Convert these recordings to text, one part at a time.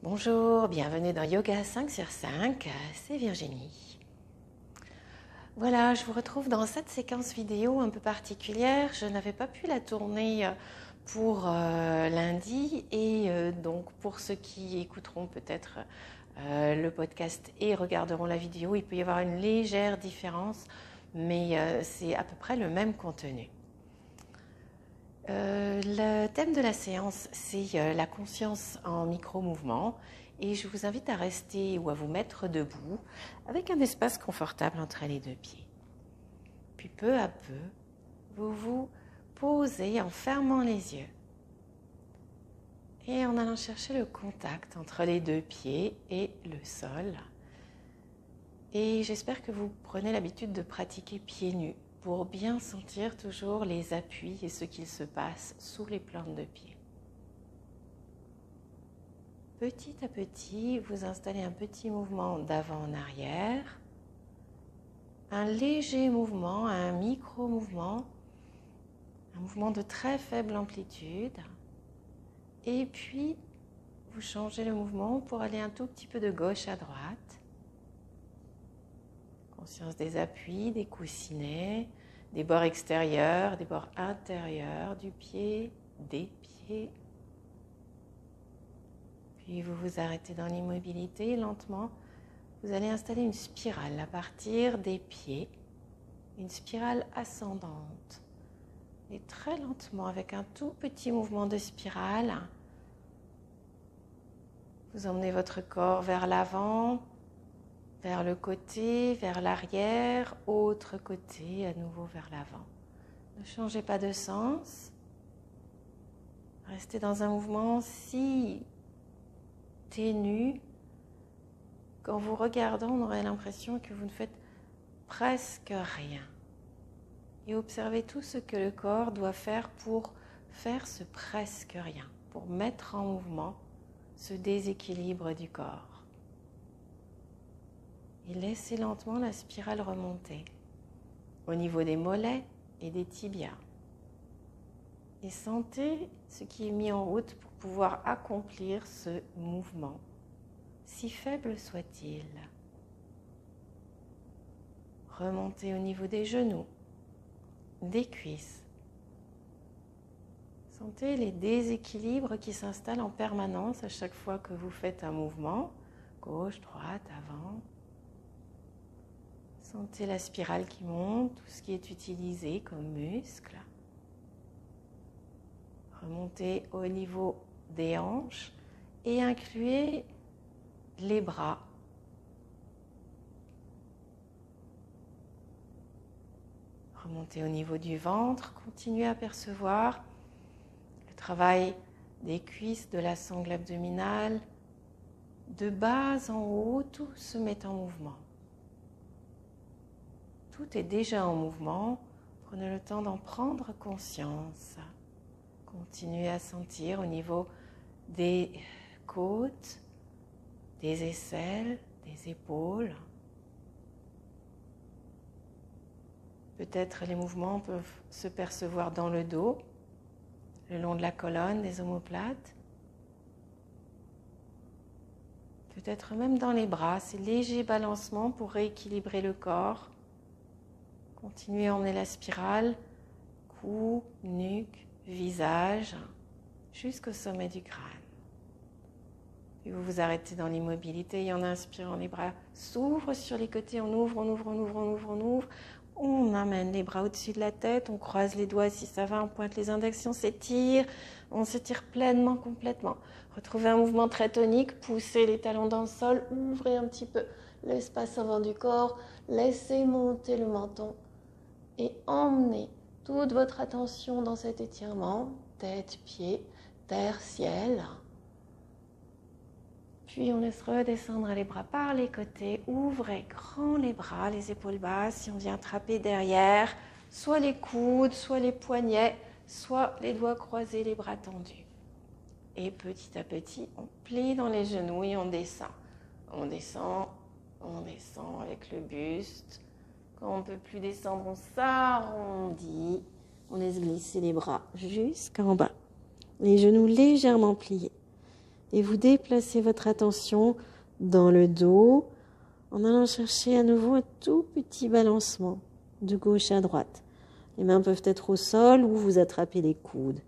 Bonjour, bienvenue dans Yoga 5 sur 5, c'est Virginie. Voilà, je vous retrouve dans cette séquence vidéo un peu particulière. Je n'avais pas pu la tourner pour lundi et donc pour ceux qui écouteront peut-être le podcast et regarderont la vidéo, il peut y avoir une légère différence, mais c'est à peu près le même contenu. Le thème de la séance, c'est la conscience en micro-mouvement et je vous invite à rester ou à vous mettre debout avec un espace confortable entre les deux pieds. Puis peu à peu, vous vous posez en fermant les yeux et en allant chercher le contact entre les deux pieds et le sol. Et j'espère que vous prenez l'habitude de pratiquer pieds nus pour bien sentir toujours les appuis et ce qu'il se passe sous les plantes de pied. Petit à petit, vous installez un petit mouvement d'avant en arrière, un léger mouvement, un micro-mouvement, un mouvement de très faible amplitude, et puis vous changez le mouvement pour aller un tout petit peu de gauche à droite. Conscience des appuis, des coussinets, des bords extérieurs, des bords intérieurs du pied, des pieds. Puis vous vous arrêtez dans l'immobilité lentement. Vous allez installer une spirale à partir des pieds, une spirale ascendante. Et très lentement, avec un tout petit mouvement de spirale, vous emmenez votre corps vers l'avant, vers le côté, vers l'arrière, autre côté, à nouveau vers l'avant. Ne changez pas de sens. Restez dans un mouvement si ténu qu'en vous regardant, on aurait l'impression que vous ne faites presque rien. Et observez tout ce que le corps doit faire pour faire ce presque rien, pour mettre en mouvement ce déséquilibre du corps. Et laissez lentement la spirale remonter au niveau des mollets et des tibias. Et sentez ce qui est mis en route pour pouvoir accomplir ce mouvement, si faible soit-il. Remontez au niveau des genoux, des cuisses. Sentez les déséquilibres qui s'installent en permanence à chaque fois que vous faites un mouvement, gauche, droite, avant. Sentez la spirale qui monte, tout ce qui est utilisé comme muscle. Remontez au niveau des hanches et incluez les bras. Remontez au niveau du ventre, continuez à percevoir le travail des cuisses, de la sangle abdominale. De bas en haut, tout se met en mouvement. Tout est déjà en mouvement, prenez le temps d'en prendre conscience. Continuez à sentir au niveau des côtes, des aisselles, des épaules. Peut-être les mouvements peuvent se percevoir dans le dos, le long de la colonne, des omoplates. Peut-être même dans les bras, ces légers balancements pour rééquilibrer le corps. Continuez à emmener la spirale, cou, nuque, visage, jusqu'au sommet du crâne. Puis vous vous arrêtez dans l'immobilité et en inspirant, les bras s'ouvrent sur les côtés, on ouvre, on ouvre, on ouvre, on ouvre, on ouvre. On amène les bras au-dessus de la tête, on croise les doigts si ça va, on pointe les index, on s'étire pleinement, complètement. Retrouvez un mouvement très tonique, poussez les talons dans le sol, ouvrez un petit peu l'espace avant du corps, laissez monter le menton et emmenez toute votre attention dans cet étirement, tête, pied, terre, ciel. Puis on laisse redescendre les bras par les côtés, ouvrez grand les bras, les épaules basses, et on vient attraper derrière, soit les coudes, soit les poignets, soit les doigts croisés, les bras tendus. Et petit à petit, on plie dans les genoux et on descend. On descend avec le buste. Quand on ne peut plus descendre, on s'arrondit. On laisse glisser les bras jusqu'en bas. Les genoux légèrement pliés. Et vous déplacez votre attention dans le dos en allant chercher à nouveau un tout petit balancement de gauche à droite. Les mains peuvent être au sol ou vous attrapez les coudes.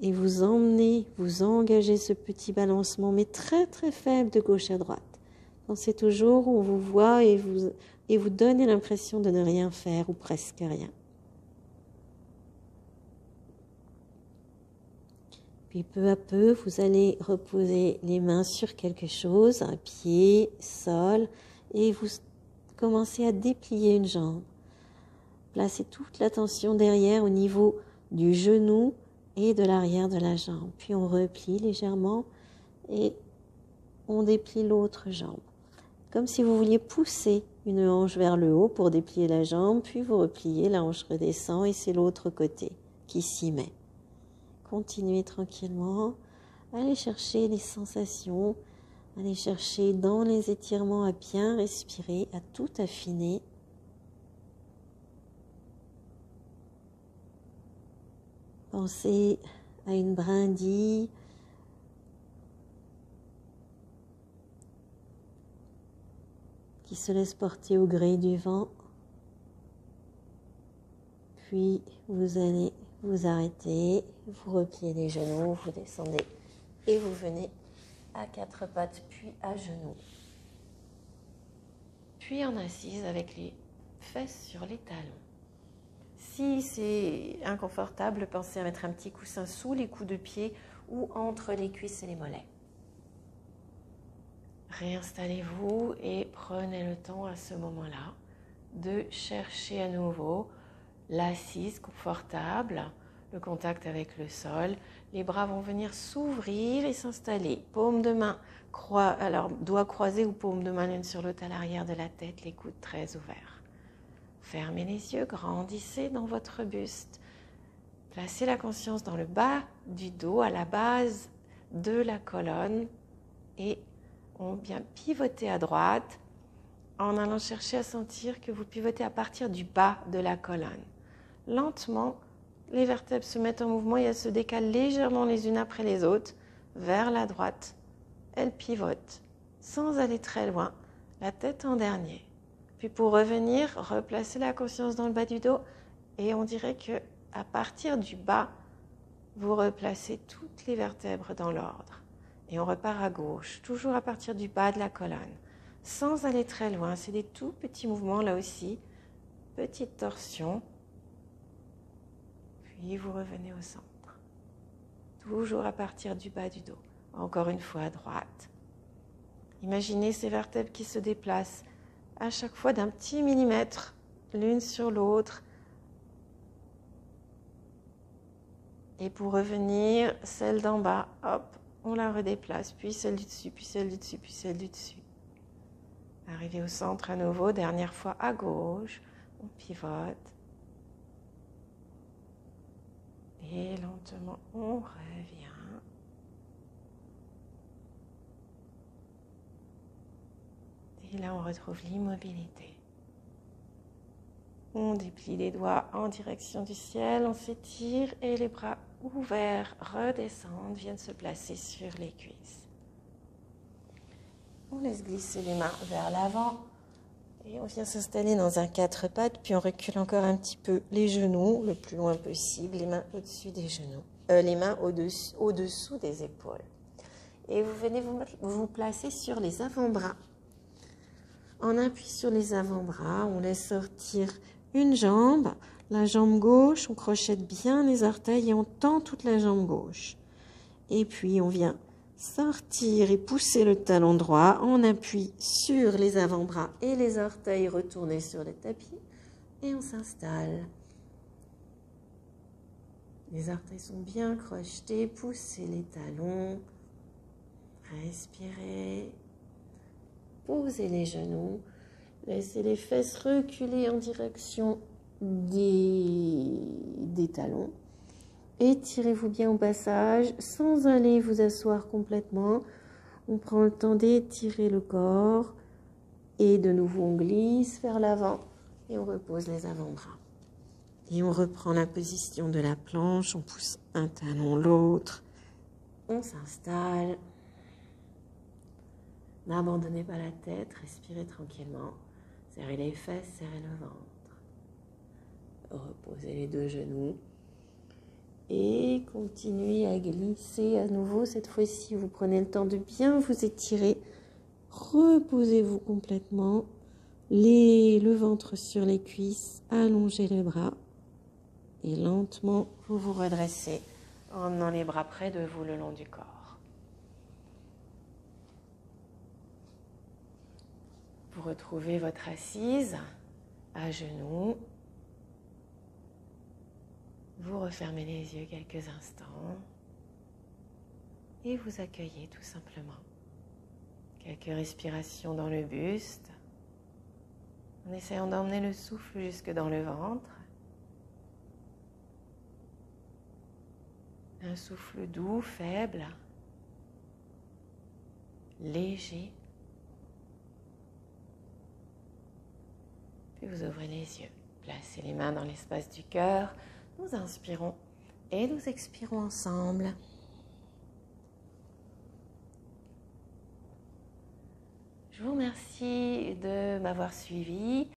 Et vous emmenez, vous engagez ce petit balancement, mais très très faible de gauche à droite. Pensez toujours où on vous voit et vous donnez l'impression de ne rien faire ou presque rien. Puis peu à peu, vous allez reposer les mains sur quelque chose, un pied, sol, et vous commencez à déplier une jambe. Placez toute l'attention derrière au niveau du genou et de l'arrière de la jambe. Puis on replie légèrement et on déplie l'autre jambe. Comme si vous vouliez pousser une hanche vers le haut pour déplier la jambe, puis vous repliez, la hanche redescend et c'est l'autre côté qui s'y met. Continuez tranquillement, allez chercher les sensations, allez chercher dans les étirements à bien respirer, à tout affiner. Pensez à une brindille qui se laisse porter au gré du vent. Puis vous allez vous arrêter, vous repliez les genoux, vous descendez et vous venez à quatre pattes puis à genoux. Puis en assise avec les fesses sur les talons. Si c'est inconfortable, pensez à mettre un petit coussin sous les coups de pied ou entre les cuisses et les mollets. Réinstallez-vous et prenez le temps à ce moment-là de chercher à nouveau l'assise confortable, le contact avec le sol. Les bras vont venir s'ouvrir et s'installer. Paume de main, alors doigts croisés ou paume de main l'une sur l'autre à l'arrière de la tête, les coudes très ouverts. Fermez les yeux, grandissez dans votre buste. Placez la conscience dans le bas du dos, à la base de la colonne et on vient pivoter à droite en allant chercher à sentir que vous pivotez à partir du bas de la colonne. Lentement, les vertèbres se mettent en mouvement et elles se décalent légèrement les unes après les autres vers la droite. Elles pivotent sans aller très loin, la tête en dernier. Puis pour revenir, replacer la conscience dans le bas du dos et on dirait que à partir du bas, vous replacez toutes les vertèbres dans l'ordre. Et on repart à gauche, toujours à partir du bas de la colonne, sans aller très loin. C'est des tout petits mouvements là aussi, petite torsion. Puis vous revenez au centre, toujours à partir du bas du dos. Encore une fois à droite. Imaginez ces vertèbres qui se déplacent à chaque fois d'un petit millimètre, l'une sur l'autre. Et pour revenir, celle d'en bas, hop, on la redéplace, puis celle du dessus, puis celle du dessus, puis celle du dessus. Arrivé au centre à nouveau, dernière fois à gauche, on pivote. Et lentement, on revient. Et là, on retrouve l'immobilité. On déplie les doigts en direction du ciel, on s'étire et les bras ouverts redescendent, viennent se placer sur les cuisses. On laisse glisser les mains vers l'avant et on vient s'installer dans un quatre pattes, puis on recule encore un petit peu les genoux le plus loin possible, les mains au-dessus des genoux, les mains au-dessous des épaules. Et vous venez vous placer sur les avant-bras. En appui sur les avant-bras, on laisse sortir une jambe, la jambe gauche, on crochette bien les orteils et on tend toute la jambe gauche. Et puis on vient sortir et pousser le talon droit, on appuie sur les avant-bras et les orteils retournés sur le tapis et on s'installe. Les orteils sont bien crochetés, poussez les talons, respirez. Posez les genoux, laissez les fesses reculer en direction des talons. Étirez-vous bien au passage sans aller vous asseoir complètement. On prend le temps d'étirer le corps et de nouveau on glisse vers l'avant et on repose les avant-bras. Et on reprend la position de la planche, on pousse un talon, l'autre. On s'installe. N'abandonnez pas la tête, respirez tranquillement. Serrez les fesses, serrez le ventre. Reposez les deux genoux. Et continuez à glisser à nouveau. Cette fois-ci, vous prenez le temps de bien vous étirer. Reposez-vous complètement. Le ventre sur les cuisses. Allongez les bras. Et lentement, vous vous redressez en emmenant les bras près de vous le long du corps. Vous retrouvez votre assise à genoux. Vous refermez les yeux quelques instants et vous accueillez tout simplement. Quelques respirations dans le buste, en essayant d'emmener le souffle jusque dans le ventre. Un souffle doux, faible, léger. Puis vous ouvrez les yeux. Placez les mains dans l'espace du cœur. Nous inspirons et nous expirons ensemble. Je vous remercie de m'avoir suivi.